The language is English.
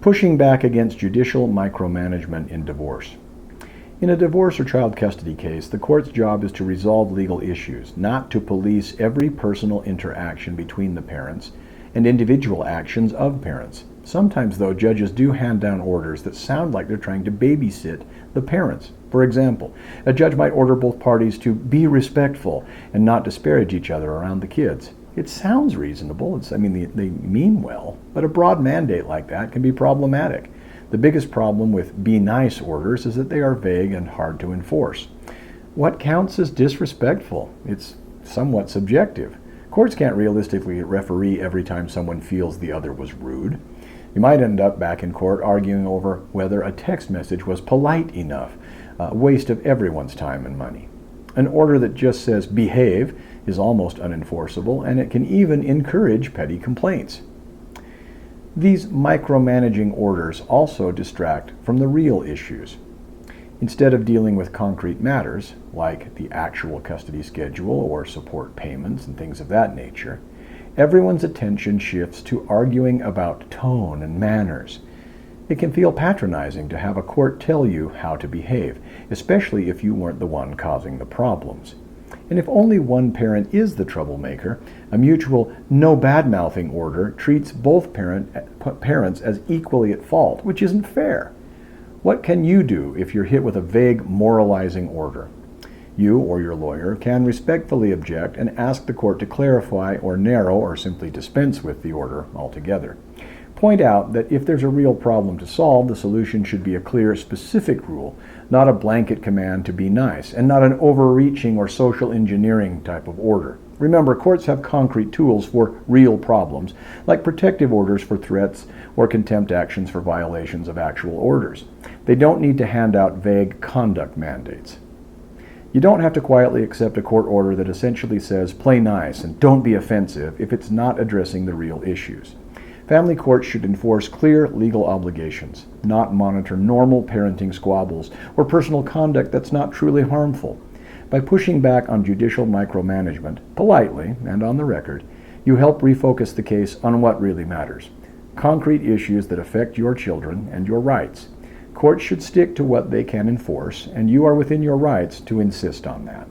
Pushing back against judicial micromanagement in divorce. In a divorce or child custody case, the court's job is to resolve legal issues, not to police every personal interaction between the parents and individual actions of parents. Sometimes, though, judges do hand down orders that sound like they're trying to babysit the parents. For example, a judge might order both parties to be respectful and not disparage each other around the kids. It sounds reasonable. They mean well, but a broad mandate like that can be problematic. The biggest problem with be nice orders is that they are vague and hard to enforce. What counts as disrespectful? It's somewhat subjective. Courts can't realistically referee every time someone feels the other was rude. You might end up back in court arguing over whether a text message was polite enough, a waste of everyone's time and money. An order that just says behave is almost unenforceable, and it can even encourage petty complaints. These micromanaging orders also distract from the real issues. Instead of dealing with concrete matters, like the actual custody schedule or support payments and things of that nature, everyone's attention shifts to arguing about tone and manners. It can feel patronizing to have a court tell you how to behave, especially if you weren't the one causing the problems. And if only one parent is the troublemaker, a mutual no bad-mouthing order treats both parents as equally at fault, which isn't fair. What can you do if you're hit with a vague moralizing order? You or your lawyer can respectfully object and ask the court to clarify or narrow or simply dispense with the order altogether. Point out that if there's a real problem to solve, the solution should be a clear, specific rule, not a blanket command to be nice, and not an overreaching or social engineering type of order. Remember, courts have concrete tools for real problems, like protective orders for threats or contempt actions for violations of actual orders. They don't need to hand out vague conduct mandates. You don't have to quietly accept a court order that essentially says, play nice and don't be offensive if it's not addressing the real issues. Family courts should enforce clear legal obligations, not monitor normal parenting squabbles or personal conduct that's not truly harmful. By pushing back on judicial micromanagement, politely and on the record, you help refocus the case on what really matters: concrete issues that affect your children and your rights. Courts should stick to what they can enforce, and you are within your rights to insist on that.